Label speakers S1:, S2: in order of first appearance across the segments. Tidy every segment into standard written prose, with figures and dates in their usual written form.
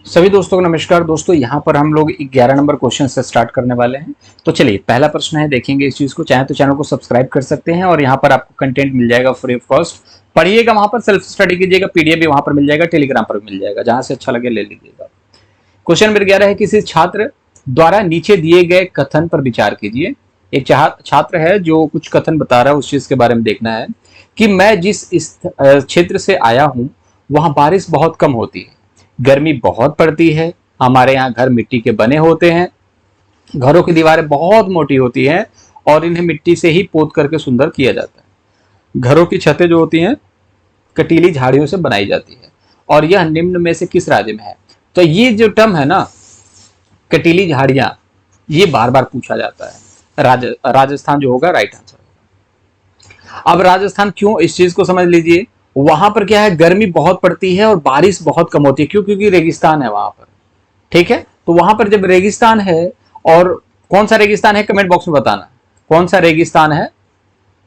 S1: सभी दोस्तों को नमस्कार। दोस्तों यहाँ पर हम लोग 11 नंबर क्वेश्चन से स्टार्ट करने वाले हैं। तो चलिए पहला प्रश्न है, देखेंगे इस चीज को। चाहे तो चैनल को सब्सक्राइब कर सकते हैं और यहाँ पर आपको कंटेंट मिल जाएगा फ्री ऑफ कॉस्ट। पढ़िएगा, वहां पर सेल्फ स्टडी कीजिएगा, पीडीएफ भी वहां पर मिल जाएगा, टेलीग्राम पर भी मिल जाएगा, जहां से अच्छा लगे ले लीजिएगा। क्वेश्चन नंबर 11 है, किसी छात्र द्वारा नीचे दिए गए कथन पर विचार कीजिए। एक छात्र है जो कुछ कथन बता रहा है, उस चीज के बारे में देखना है कि मैं जिस क्षेत्र से आया हूँ वहां बारिश बहुत कम होती है, गर्मी बहुत पड़ती है, हमारे यहाँ घर मिट्टी के बने होते हैं, घरों की दीवारें बहुत मोटी होती हैं और इन्हें मिट्टी से ही पोत करके सुंदर किया जाता है। घरों की छतें जो होती हैं कटीली झाड़ियों से बनाई जाती है और यह निम्न में से किस राज्य में है। तो ये जो टर्म है ना, कटीली झाड़ियां, ये बार बार पूछा जाता है। राजस्थान जो होगा राइट आंसर। अब राजस्थान क्यों, इस चीज को समझ लीजिए। वहां पर क्या है, गर्मी बहुत पड़ती है और बारिश बहुत कम होती है। क्यों? क्योंकि रेगिस्तान है वहां पर। ठीक है, तो वहां पर जब रेगिस्तान है, और कौन सा रेगिस्तान है कमेंट बॉक्स में बताना, कौन सा रेगिस्तान है।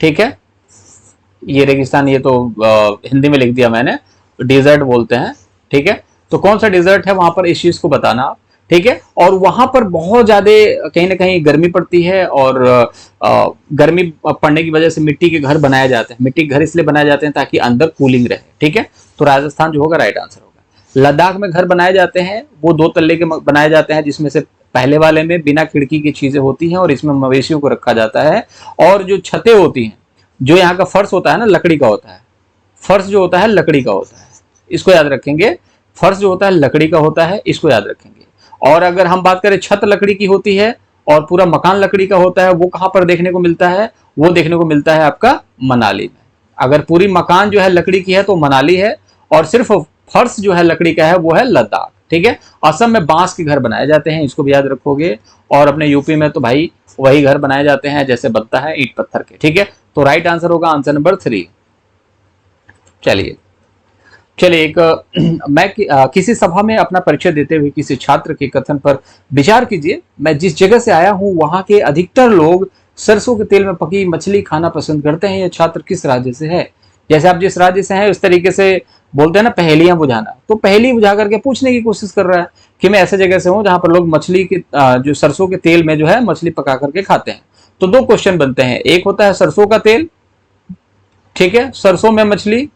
S1: ठीक है, ये रेगिस्तान, ये तो हिंदी में लिख दिया मैंने, डेजर्ट बोलते हैं। ठीक है, तो कौन सा डेजर्ट है वहां पर, इस चीज को बताना आप। ठीक है, और वहां पर बहुत ज्यादा कहीं ना कहीं गर्मी पड़ती है और गर्मी पड़ने की वजह से मिट्टी के घर बनाए जाते हैं। मिट्टी के घर इसलिए बनाए जाते हैं ताकि अंदर कूलिंग रहे। ठीक है, तो राजस्थान जो होगा राइट आंसर होगा। लद्दाख में घर बनाए जाते हैं, वो 2 तल्ले के बनाए जाते हैं, जिसमें से पहले वाले में बिना खिड़की की चीजें होती हैं और इसमें मवेशियों को रखा जाता है। और जो छतें होती हैं, जो यहाँ का फर्श होता है ना, लकड़ी का होता है। फर्श जो होता है लकड़ी का होता है, इसको याद रखेंगे। फर्श जो होता है लकड़ी का होता है, इसको याद रखेंगे। और अगर हम बात करें छत लकड़ी की होती है और पूरा मकान लकड़ी का होता है, वो कहां पर देखने को मिलता है, वो देखने को मिलता है आपका मनाली में। अगर पूरी मकान जो है लकड़ी की है तो मनाली है, और सिर्फ फर्श जो है लकड़ी का है वो है लद्दाख। ठीक है, असम में बांस के घर बनाए जाते हैं, इसको भी याद रखोगे। और अपने यूपी में तो भाई वही घर बनाए जाते हैं जैसे बनता है ईंट पत्थर के। ठीक है, तो राइट आंसर होगा आंसर नंबर 3। चलिए एक मैं किसी सभा में अपना परिचय देते हुए किसी छात्र के कथन पर विचार कीजिए। मैं जिस जगह से आया हूं वहां के अधिकतर लोग सरसों के तेल में पकी मछली खाना पसंद करते हैं। यह छात्र किस राज्य से है। जैसे आप जिस राज्य से हैं उस तरीके से बोलते हैं ना, पहेलियां बुझाना। तो पहेली बुझा करके पूछने की कोशिश कर रहा है कि मैं ऐसे जगह से हूं जहां पर लोग मछली के जो सरसों के तेल में जो है मछली पका करके खाते हैं। तो 2 क्वेश्चन बनते हैं, एक होता है सरसों का तेल, ठीक है, सरसों में मछली,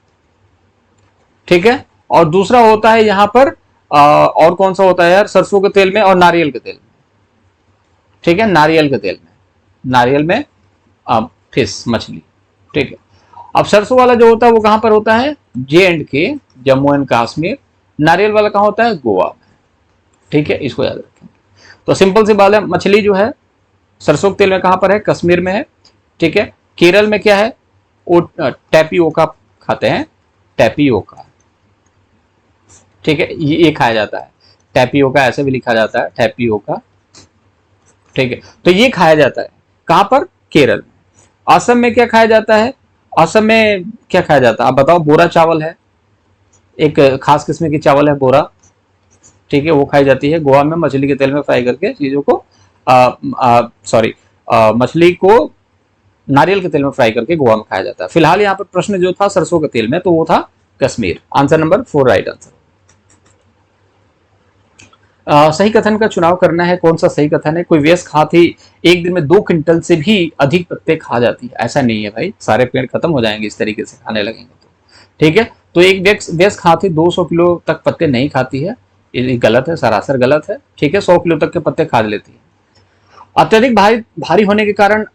S1: ठीक है, और दूसरा होता है यहां पर और कौन सा होता है यार, सरसों के तेल में और नारियल के तेल में। ठीक है, नारियल के तेल में, नारियल में फिश मछली। ठीक है, अब सरसों वाला जो होता है वो कहां पर होता है, J&K, जम्मू एंड कश्मीर। नारियल वाला कहां होता है, गोवा में। ठीक है, इसको याद रखें। तो सिंपल सी बात है, मछली जो है सरसों के तेल में कहां पर है, कश्मीर में है। ठीक है, केरल में क्या है, वो टैपियोका खाते हैं, टैपियोका। ठीक है, ये खाया जाता है, टैपियोका ऐसे भी लिखा जाता है, टैपियोका। ठीक है, तो ये खाया जाता है कहां पर, केरल में। असम में क्या खाया जाता है, असम में क्या खाया जाता है आप बताओ, बोरा चावल है, एक खास किस्म की चावल है बोरा। ठीक है, वो खाई जाती है गोवा में, मछली के तेल में फ्राई करके चीजों को, मछली को नारियल के तेल में फ्राई करके गोवा में खाया जाता है। फिलहाल यहाँ पर प्रश्न जो था सरसों के तेल में, तो वो था Kashmir. Answer number 4 right answer. सही कथन का चुनाव करना है। कौन सा सही कथन है। कोई वयस्क हाथी एक दिन में 2 क्विंटल से भी अधिक पत्ते खा जाती है। ऐसा नहीं है भाई, सारे पेड़ खत्म हो जाएंगे इस तरीके से खाने लगेंगे तो। ठीक है, तो एक वयस्क हाथी 200 किलो तक पत्ते नहीं खाती है, ये गलत है, सरासर गलत है। ठीक है, 100 किलो तक के पत्ते खा लेती है। अत्यधिक भारी होने के कारण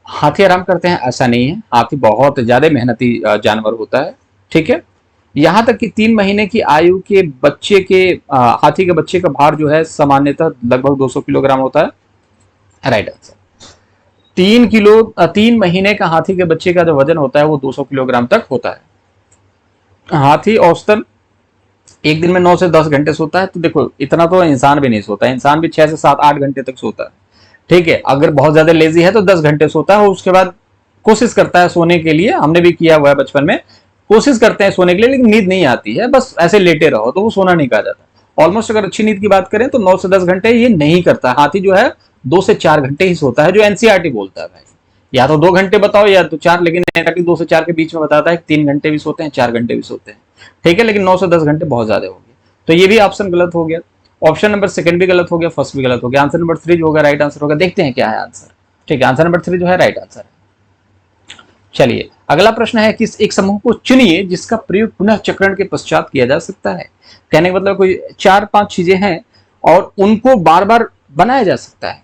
S1: हाथी आराम करते हैं, ऐसा नहीं है। हाथी बहुत ज्यादा मेहनती जानवर होता है। ठीक है, यहां तक कि 3 महीने की आयु के बच्चे के हाथी के बच्चे का भार जो है सामान्यतः लगभग 200 किलोग्राम होता है। Right answer. 3 महीने का हाथी के बच्चे का जो वजन होता है वो 200 किलोग्राम तक होता है। हाथी औसतन एक दिन में 9 से 10 घंटे सोता है। तो देखो, इतना तो इंसान भी नहीं सोता, इंसान भी 6 से 7-8 घंटे तक सोता है। ठीक है, अगर बहुत ज्यादा लेजी है तो 10 घंटे सोता है, उसके बाद कोशिश करता है सोने के लिए। हमने भी किया हुआ है बचपन में, कोशिश करते हैं सोने के लिए, लेकिन नींद नहीं आती है, बस ऐसे लेटे रहो, तो वो सोना नहीं कहा जाता। ऑलमोस्ट अगर अच्छी नींद की बात करें तो 9 से 10 घंटे ये नहीं करता। हाथी जो है 2 से 4 घंटे ही सोता है, जो एनसीईआरटी बोलता है भाई। या तो 2 घंटे बताओ या तो 4, लेकिन एनसीईआरटी 2 से 4 के बीच में बताता है, 3 घंटे भी सोते हैं, 4 घंटे भी सोते हैं। ठीक है, लेकिन 9 से 10 घंटे बहुत ज्यादा हो गए, तो ये भी ऑप्शन गलत हो गया। ऑप्शन नंबर सेकंड भी गलत हो गया, फर्स्ट भी गलत हो गया। आंसर नंबर 3 जो होगा राइट आंसर होगा। देखते हैं क्या है आंसर। ठीक है, आंसर नंबर 3 जो है राइट आंसर है। चलिए अगला प्रश्न है कि एक समूह को चुनिए जिसका प्रयोग पुनः चक्रण के पश्चात किया जा सकता है। कहने का मतलब कोई 4-5 चीजें हैं और उनको बार बार बनाया जा सकता है।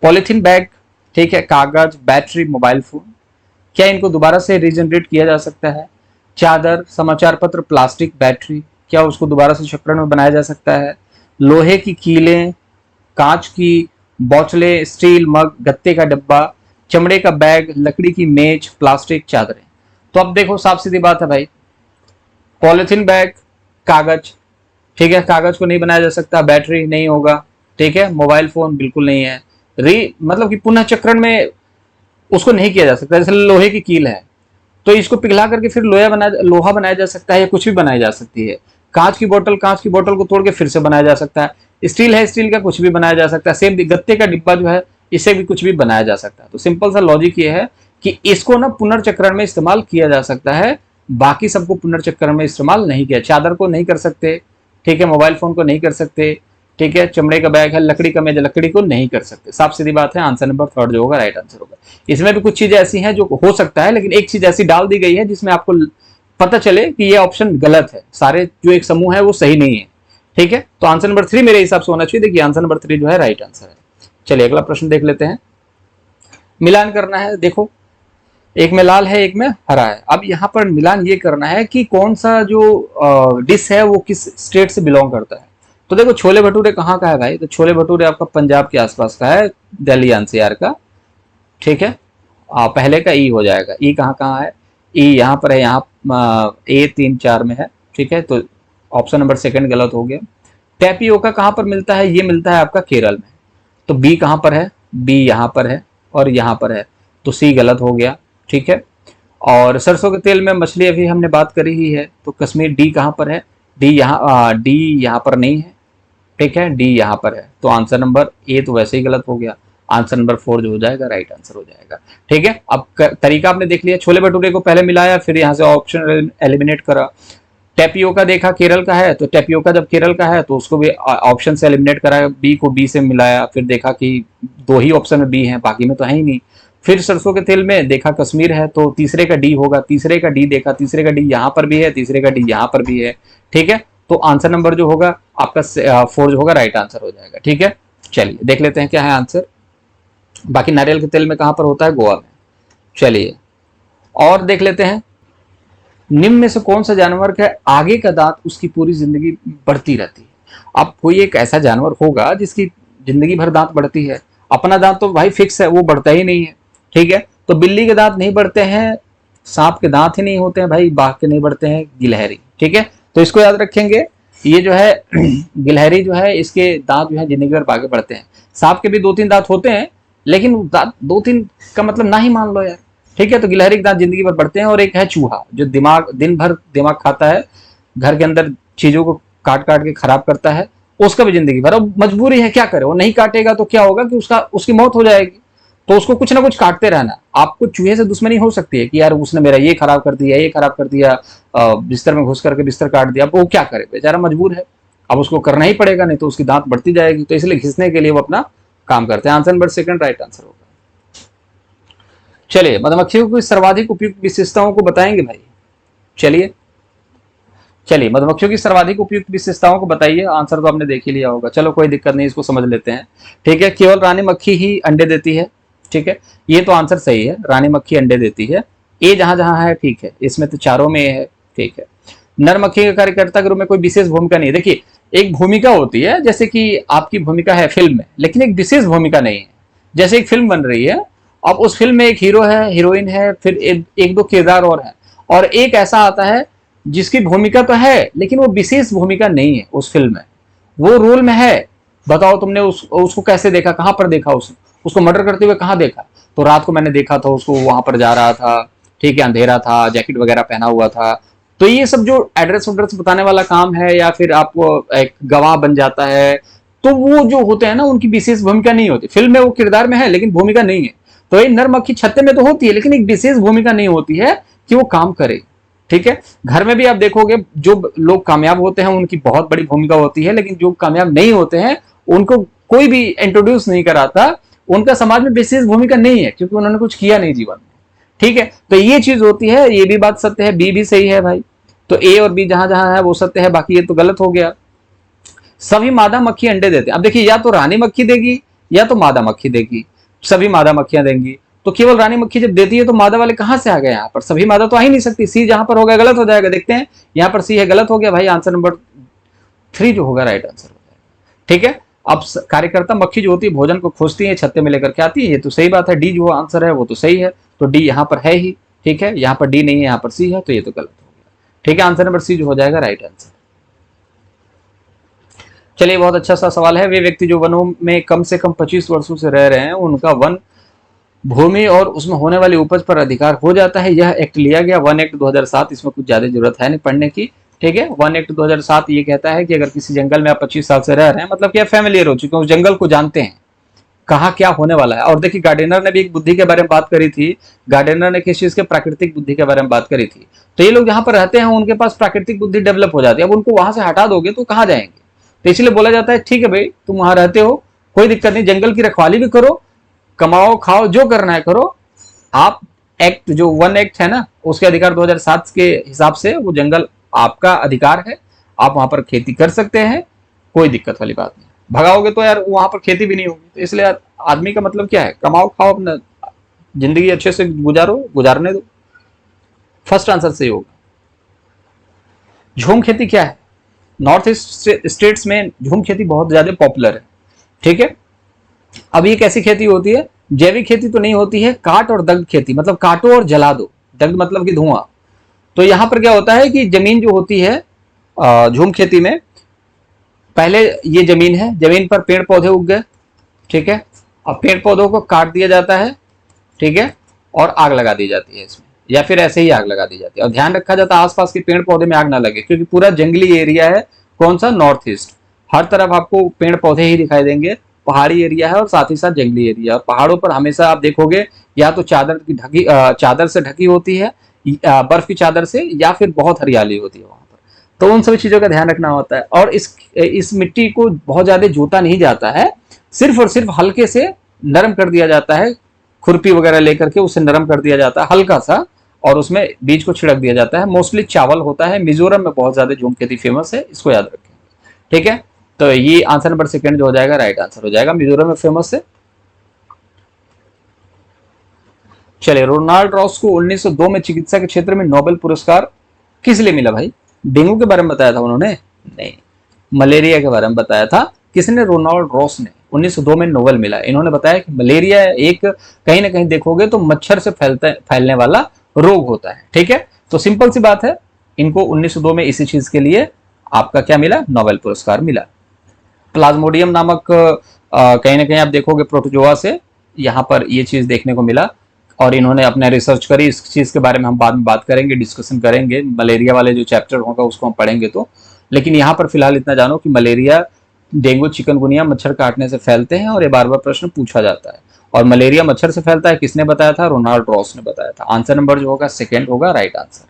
S1: पॉलिथीन बैग, ठीक है, कागज, बैटरी, मोबाइल फोन, क्या इनको दोबारा से रीजनरेट किया जा सकता है? चादर, समाचार पत्र, प्लास्टिक, बैटरी, क्या उसको दोबारा से चक्रण में बनाया जा सकता है? लोहे की कीलें, कांच की बोतलें, स्टील मग, गत्ते का डब्बा, चमड़े का बैग, लकड़ी की मेज, प्लास्टिक, चादरें। तो अब देखो साफ सीधी बात है भाई, पॉलिथीन बैग, कागज, ठीक है, कागज को नहीं बनाया जा सकता। बैटरी नहीं होगा, ठीक है, मोबाइल फोन बिल्कुल नहीं है। मतलब कि पुनः चक्रण में उसको नहीं किया जा सकता। जैसे लोहे की कील है तो इसको पिघला करके फिर लोहा बनाया जा सकता है या कुछ भी बनाई जा सकती है। कांच की बोतल को तोड़ के फिर से बनाया जा सकता है। स्टील है, स्टील का कुछ भी बनाया जा सकता है। सेम गत्ते का डिब्बा जो है इसे भी कुछ भी बनाया जा सकता है। तो सिंपल सा लॉजिक ये है कि इसको ना पुनर्चक्रण में इस्तेमाल किया जा सकता है, बाकी सबको पुनर्चक्रण में इस्तेमाल नहीं किया। चादर को नहीं कर सकते, ठीक है, मोबाइल फोन को नहीं कर सकते, ठीक है, चमड़े का बैग है, लकड़ी का मेज, लकड़ी को नहीं कर सकते। साफ सीधी बात है, आंसर नंबर 3 जो होगा राइट आंसर होगा। इसमें भी कुछ चीजें ऐसी हैं जो हो सकता है, लेकिन एक चीज ऐसी डाल दी गई है जिसमें आपको पता चले कि ये ऑप्शन गलत है। सारे जो एक समूह है वो सही नहीं है, ठीक है। तो आंसर नंबर 3 मेरे हिसाब से होना चाहिए। देखिए आंसर नंबर 3 जो है राइट आंसर है। चलिए अगला प्रश्न देख लेते हैं। मिलान करना है। देखो एक में लाल है, एक में हरा है। अब यहाँ पर मिलान ये करना है कि कौन सा जो डिश है वो किस स्टेट से बिलोंग करता है। तो देखो छोले भटूरे कहाँ का है भाई? तो छोले भटूरे आपका पंजाब के आसपास का है, दिल्ली एनसीआर का, ठीक है। पहले का ई हो जाएगा। ई कहाँ कहाँ है? ई यहाँ पर है, यहाँ A3-4 में है, ठीक है। तो ऑप्शन नंबर सेकंड गलत हो गया। टैपियोका कहाँ पर मिलता है? ये मिलता है आपका केरल में। तो बी कहाँ पर है? बी यहाँ पर है और यहाँ पर है, तो सी गलत हो गया, ठीक है। और सरसों के तेल में मछली अभी हमने बात करी ही है, तो कश्मीर डी कहाँ पर है? डी यहाँ पर नहीं है, ठीक है, डी यहाँ पर है। तो आंसर नंबर ए तो वैसे ही गलत हो गया। आंसर नंबर 4 जो हो जाएगा राइट आंसर हो जाएगा, ठीक है। अब तरीका आपने देख लिया, छोले भटूरे को पहले मिलाया, फिर यहाँ से ऑप्शन एलिमिनेट करा। टेपियोका देखा केरल का है, तो टेपियोका जब केरल का है तो उसको भी ऑप्शन से एलिमिनेट करा, बी को बी से मिलाया, फिर देखा कि 2 ही ऑप्शन में बी है, बाकी में तो है ही नहीं। फिर सरसों के तेल में देखा कश्मीर है, तो तीसरे का डी होगा, तीसरे का डी देखा, तीसरे का डी यहाँ पर भी है, तीसरे का डी यहाँ पर भी है, ठीक है। तो आंसर नंबर जो होगा आपका 4 जो होगा राइट आंसर हो जाएगा, ठीक है। चलिए देख लेते हैं क्या है आंसर। बाकी नारियल के तेल में कहां पर होता है? गोवा में। चलिए और देख लेते हैं, निम्न में से कौन सा जानवर का आगे का दांत उसकी पूरी जिंदगी बढ़ती रहती है? अब कोई एक ऐसा जानवर होगा जिसकी जिंदगी भर दांत बढ़ती है। अपना दांत तो भाई फिक्स है, वो बढ़ता ही नहीं है, ठीक है। तो बिल्ली के दांत नहीं बढ़ते हैं, सांप के दांत ही नहीं होते हैं भाई, बाघ के नहीं बढ़ते हैं, गिलहरी, ठीक है। तो इसको याद रखेंगे। ये जो है गिलहरी जो है इसके दांत जो है जिंदगी भर आगे बढ़ते हैं। सांप के भी 2-3 दांत होते हैं, लेकिन दांत 2-3 का मतलब ना ही मान लो यार, ठीक है। तो गिलहरी के दांत जिंदगी भर बढ़ते हैं। और एक है चूहा जो दिन भर दिमाग खाता है, घर के अंदर चीजों को काट काट के खराब करता है, उसका भी जिंदगी भर। अब मजबूरी है, क्या करे, वो नहीं काटेगा तो क्या होगा कि उसकी मौत हो जाएगी। तो उसको कुछ ना कुछ काटते रहना। आपको चूहे से दुश्मनी हो सकती है कि यार उसने मेरा ये खराब कर दिया, ये खराब कर दिया, बिस्तर में घुस करके बिस्तर काट दिया। अब वो क्या करे, बेचारा मजबूर है, अब उसको करना ही पड़ेगा, नहीं तो उसकी दांत बढ़ती जाएगी। तो इसलिए घिसने के लिए वो अपना काम करते हैं। Answer number second right answer होगा। चलिए मधुमक्खियों की सर्वाधिक उपयुक्त विशेषताओं को बताएंगे भाई। चलिए मधुमक्खियों की सर्वाधिक उपयुक्त विशेषताओं को बताइए। आंसर तो आपने देख ही लिया होगा, चलो कोई दिक्कत नहीं, इसको समझ लेते हैं, ठीक है। केवल रानी मक्खी ही अंडे देती है, ठीक है, ये तो आंसर सही है, रानी मक्खी अंडे देती है। ये जहां जहां है ठीक है, इसमें तो चारों में है, ठीक है। नर मक्खी का कार्यकर्ता के रूप में कोई विशेष भूमिका नहीं है। देखिए एक भूमिका होती है, जैसे कि आपकी भूमिका है फिल्म में, लेकिन एक विशेष भूमिका नहीं है। जैसे एक फिल्म बन रही है, अब उस फिल्म में एक हीरो है, हीरोइन है, फिर एक दो किरदार और है, और एक ऐसा आता है जिसकी भूमिका तो है लेकिन वो विशेष भूमिका नहीं है उस फिल्म में, वो रोल में है। बताओ तुमने उसको कैसे देखा, कहां पर देखा, उसको मर्डर करते हुए कहां देखा? तो रात को मैंने देखा था उसको, वहां पर जा रहा था, ठीक है, अंधेरा था, जैकेट वगैरह पहना हुआ था। तो ये सब जो एड्रेस वड्रेस बताने वाला काम है, या फिर आपको एक गवाह बन जाता है, तो वो जो होते हैं ना, उनकी विशेष भूमिका नहीं होती। फिल्म में वो किरदार में है लेकिन भूमिका नहीं है। तो ये नर मक्खी छत्ते में तो होती है, लेकिन एक विशेष भूमिका नहीं होती है कि वो काम करे, ठीक है। घर में भी आप देखोगे जो लोग कामयाब होते हैं उनकी बहुत बड़ी भूमिका होती है, लेकिन जो कामयाब नहीं होते हैं उनको कोई भी इंट्रोड्यूस नहीं कराता, उनका समाज में विशेष भूमिका नहीं है क्योंकि उन्होंने कुछ किया नहीं जीवन में। ठीक है, तो ये चीज होती है, ये भी बात सत्य है, बी भी सही है भाई। तो ए और बी जहां जहां है वो सत्य है, बाकी ये तो गलत हो गया। सभी मादा मक्खी अंडे देते हैं। अब देखिए, या तो रानी मक्खी देगी या तो मादा मक्खी देगी। सभी मादा मक्खियां देंगी, तो केवल रानी मक्खी जब देती है तो मादा वाले कहां से आ गए यहाँ पर? सभी मादा तो आ ही नहीं सकती। सी जहां पर होगा गलत हो जाएगा। देखते हैं, यहाँ पर सी है, गलत हो गया भाई। आंसर नंबर 3 जो होगा राइट आंसर हो जाएगा। ठीक है, अब कार्यकर्ता मक्खी जो होती है भोजन को खोजती है, छत्ते में लेकर के आती है, ये तो सही बात है। डी जो आंसर है वो तो सही है, तो डी यहाँ पर है ही। ठीक है, यहाँ पर डी नहीं है, यहाँ पर सी है, तो ये तो गलत हो गया। ठीक है, आंसर नंबर सी जो हो जाएगा राइट आंसर। चलिए, बहुत अच्छा सा सवाल है। वे व्यक्ति जो वनों में कम से कम 25 वर्षों से रह रहे हैं उनका वन भूमि और उसमें होने वाली उपज पर अधिकार हो जाता है। यह एक्ट लिया गया, वन एक्ट 2007। इसमें कुछ ज्यादा जरूरत है नहीं पढ़ने की। ठीक है, वन एक्ट 2007 ये कहता है कि अगर किसी जंगल में आप 25 साल से रह रहे हैं, मतलब क्या फैमिलियर हो चुके हैं, उस जंगल को जानते हैं, कहाँ क्या होने वाला है। और देखिए, गार्डनर ने भी एक बुद्धि के बारे में बात करी थी। गार्डनर ने किस चीज के? प्राकृतिक बुद्धि के बारे में बात करी थी। तो ये लोग जहां पर रहते हैं उनके पास प्राकृतिक बुद्धि डेवलप हो जाती है। अब उनको वहां से हटा दोगे तो कहाँ जाएंगे? तो इसलिए बोला जाता है ठीक है भाई, तुम वहां रहते हो, कोई दिक्कत नहीं, जंगल की रखवाली भी करो, कमाओ खाओ, जो करना है करो। आप एक्ट जो वन एक्ट है ना, उसके अधिकार 2007 के हिसाब से वो जंगल आपका अधिकार है, आप वहां पर खेती कर सकते हैं, कोई दिक्कत वाली बात नहीं। भगाओगे तो यार वहां पर खेती भी नहीं होगी। तो इसलिए आदमी का मतलब क्या है? कमाओ खाओ, अपना जिंदगी अच्छे से गुजारो, गुजारने दो। फर्स्ट आंसर सही होगा। झूम खेती क्या है? नॉर्थ ईस्ट स्टेट्स में झूम खेती बहुत ज्यादा पॉपुलर है। ठीक है, अब ये कैसी खेती होती है? जैविक खेती तो नहीं होती है, काट और दग्ध खेती, मतलब काटो और जला दो, दग्ध मतलब कि धुआं। तो यहां पर क्या होता है कि जमीन जो होती है झूम खेती में, पहले ये जमीन है, जमीन पर पेड़ पौधे उग गए। ठीक है, अब पेड़ पौधों को काट दिया जाता है। ठीक है, और आग लगा दी जाती है इसमें, या फिर ऐसे ही आग लगा दी जाती है। और ध्यान रखा जाता है आसपास के पेड़ पौधे में आग ना लगे, क्योंकि पूरा जंगली एरिया है। कौन सा? North east. हर तरफ आपको पेड़ पौधे ही दिखाई देंगे, पहाड़ी एरिया है और साथ ही साथ जंगली एरिया। और पहाड़ों पर हमेशा आप देखोगे या तो चादर से ढकी होती है, बर्फ की चादर से, या फिर बहुत हरियाली होती है वहां पर। तो उन सभी चीजों का ध्यान रखना होता है। और इस मिट्टी को बहुत ज्यादा जोता नहीं जाता है, सिर्फ और सिर्फ हल्के से नरम कर दिया जाता है, खुरपी वगैरह लेकर के उसे नरम कर दिया जाता है हल्का सा, और उसमें बीज को छिड़क दिया जाता है। मोस्टली चावल होता है। मिजोरम में बहुत ज्यादा झूम खेती फेमस है, इसको याद रखें। ठीक है, तो ये आंसर नंबर सेकंड जो हो जाएगा राइट आंसर हो जाएगा, मिजोरम में फेमस है। चलिए, रोनाल्ड रॉस को 1902 में चिकित्सा के क्षेत्र में नोबेल पुरस्कार किस लिए मिला भाई? डेंगू के बारे में बताया था उन्होंने? नहीं, मलेरिया के बारे में बताया था। किसने? रोनाल्ड रॉस ने। 1902 में नोबेल मिला। इन्होंने बताया कि मलेरिया एक, कहीं ना कहीं देखोगे तो मच्छर से फैलने वाला रोग होता है। ठीक है, तो सिंपल सी बात है, इनको 1902 में इसी चीज के लिए आपका क्या मिला? नोबेल पुरस्कार मिला। प्लाज्मोडियम नामक कहीं ना कहीं आप देखोगे प्रोटोजोआ से यहाँ पर ये चीज देखने को मिला, और इन्होंने अपने रिसर्च करी। इस चीज के बारे में हम बाद में बात करेंगे, डिस्कशन करेंगे, मलेरिया वाले जो चैप्टर होगा उसको हम पढ़ेंगे तो। लेकिन यहाँ पर फिलहाल इतना जानो कि मलेरिया, डेंगू, चिकनगुनिया मच्छर काटने से फैलते हैं, और ये बार बार प्रश्न पूछा जाता है। और मलेरिया मच्छर से फैलता है, किसने बताया था? रोनाल्ड रॉस ने बताया था। आंसर नंबर जो होगा सेकेंड होगा राइट आंसर।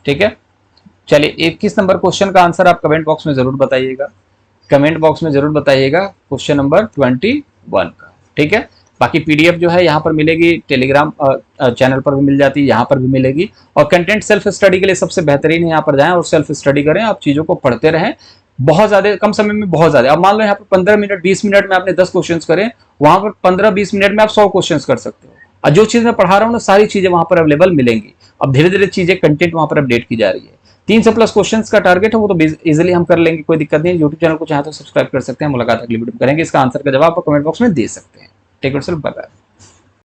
S1: ठीक है, चलिए 21 नंबर क्वेश्चन का आंसर आप कमेंट बॉक्स में जरूर बताइएगा। कमेंट बॉक्स में जरूर बताइएगा क्वेश्चन नंबर 21 का। ठीक है, बाकी पीडीएफ जो है यहाँ पर मिलेगी, टेलीग्राम चैनल पर भी मिल जाती है, यहाँ पर भी मिलेगी। और कंटेंट सेल्फ स्टडी के लिए सबसे बेहतरीन है, यहाँ पर जाएं और सेल्फ स्टडी करें। आप चीजों को पढ़ते रहें, बहुत ज्यादा कम समय में बहुत ज्यादा। अब मान लो यहाँ पर 15 मिनट 20 मिनट में आपने 10 क्वेश्चन करें, वहां पर 15-20 मिनट में आप 100 क्वेश्चन कर सकते हो। और जो चीज मैं पढ़ा रहा हूँ ना, सारी चीजें वहां पर अवेलेबल मिलेंगी। अब धीरे धीरे चीजें, कंटेंट वहां पर अपडेट की जा रही है। 300+ क्वेश्चंस का टारगेट है, वो तो इजीली हम कर लेंगे, कोई दिक्कत नहीं। यूट्यूब चैनल को चाहे तो सब्सक्राइब कर सकते हैं। मुलाकात अगली वीडियो में करेंगे। इसका आंसर का जवाब आप कमेंट बॉक्स में दे सकते हैं। Take care, bye bye.